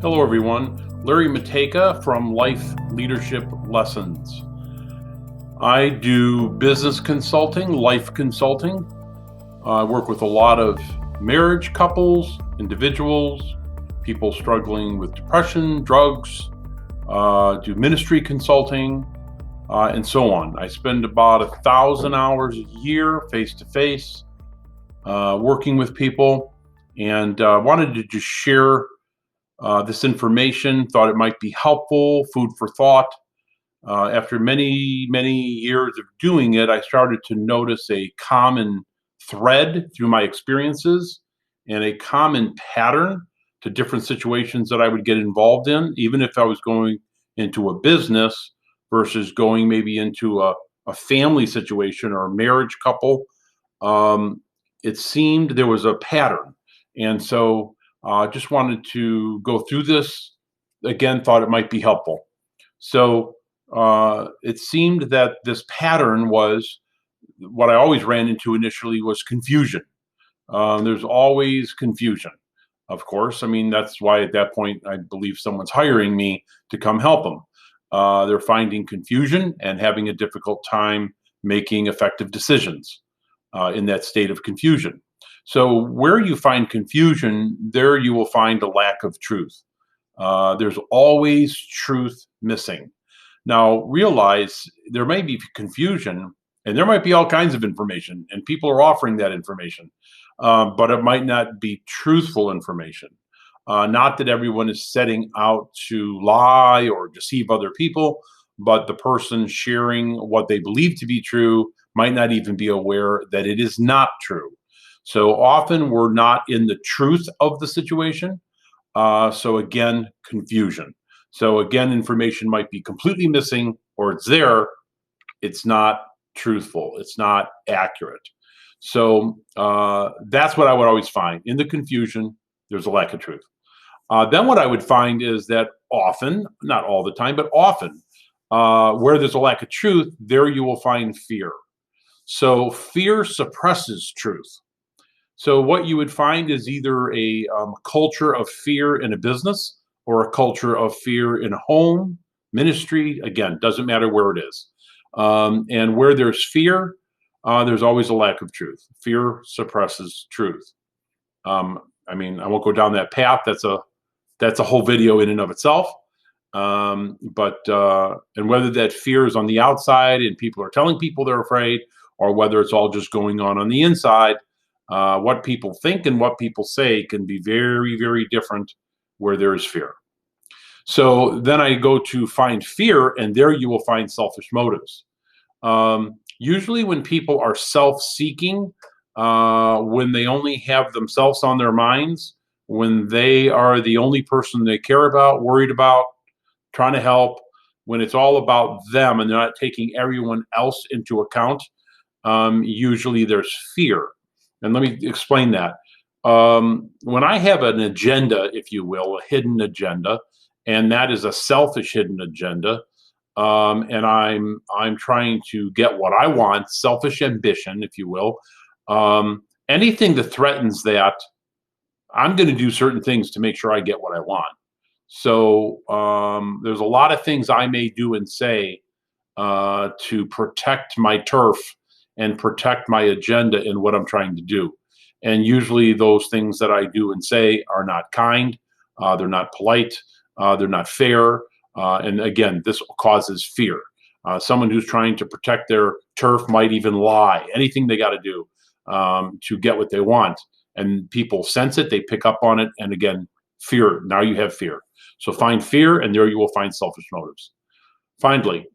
Hello, everyone. Larry Matejka from Life Leadership Lessons. I do business consulting, life consulting. I work with a lot of marriage couples, individuals, people struggling with depression, drugs, do ministry consulting, and so on. I spend about 1,000 hours a year face-to-face working with people, and wanted to just share this information, thought it might be helpful, food for thought. After many, many years of doing it, I started to notice a common thread through my experiences and a common pattern to different situations that I would get involved in, even if I was going into a business versus going maybe into a family situation or a marriage couple. It seemed there was a pattern. And so just wanted to go through this again, thought it might be helpful. So it seemed that this pattern was what I always ran into initially was confusion. There's always confusion, of course. I mean, that's why at that point, I believe someone's hiring me to come help them. They're finding confusion and having a difficult time making effective decisions in that state of confusion. So where you find confusion, there you will find a lack of truth. There's always truth missing. Now, realize there may be confusion and there might be all kinds of information, and people are offering that information, but it might not be truthful information. Not that everyone is setting out to lie or deceive other people, but the person sharing what they believe to be true might not even be aware that it is not true. So often we're not in the truth of the situation. So again, confusion. So again, information might be completely missing, or it's there. It's not truthful. It's not accurate. So that's what I would always find. In the confusion, there's a lack of truth. Then what I would find is that often, not all the time, but often, where there's a lack of truth, there you will find fear. So fear suppresses truth. So what you would find is either a culture of fear in a business or a culture of fear in a home, ministry. Again, doesn't matter where it is. And where there's fear, there's always a lack of truth. Fear suppresses truth. I mean, I won't go down that path. That's a whole video in and of itself. And whether that fear is on the outside and people are telling people they're afraid, or whether it's all just going on the inside, what people think and what people say can be very, very different where there is fear. So then I go to find fear, and there you will find selfish motives. Usually when people are self-seeking, when they only have themselves on their minds, when they are the only person they care about, worried about, trying to help, when it's all about them and they're not taking everyone else into account, usually there's fear. And let me explain that. When I have an agenda, if you will, a hidden agenda, and that is a selfish hidden agenda, and I'm trying to get what I want, selfish ambition, if you will, anything that threatens that, I'm going to do certain things to make sure I get what I want. So there's a lot of things I may do and say to protect my turf and protect my agenda in what I'm trying to do. And usually those things that I do and say are not kind, they're not polite, they're not fair. And again, this causes fear. Someone who's trying to protect their turf might even lie, anything they got to do to get what they want. And people sense it, they pick up on it. And again, fear, now you have fear. So find fear, and there you will find selfish motives. Finally,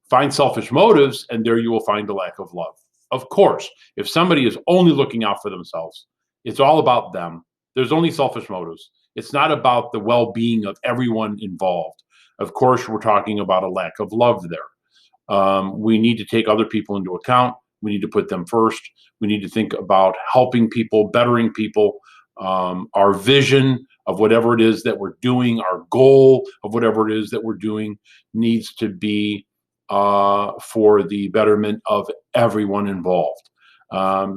find selfish motives, and there you will find a lack of love. Of course, if somebody is only looking out for themselves, it's all about them. There's only selfish motives. It's not about the well-being of everyone involved. Of course, we're talking about a lack of love there. We need to take other people into account. We need to put them first. We need to think about helping people, bettering people. Our vision of whatever it is that we're doing, our goal of whatever it is that we're doing needs to be for the betterment of everyone involved.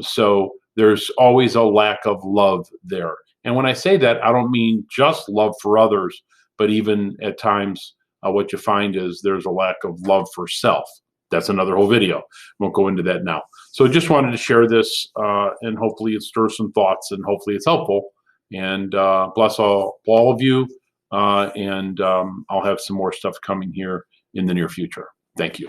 So there's always a lack of love there. And when I say that, I don't mean just love for others, but even at times, what you find is there's a lack of love for self. That's another whole video. Won't go into that now. So just wanted to share this, and hopefully it stirs some thoughts, and hopefully it's helpful. And bless all of you. And I'll have some more stuff coming here in the near future. Thank you.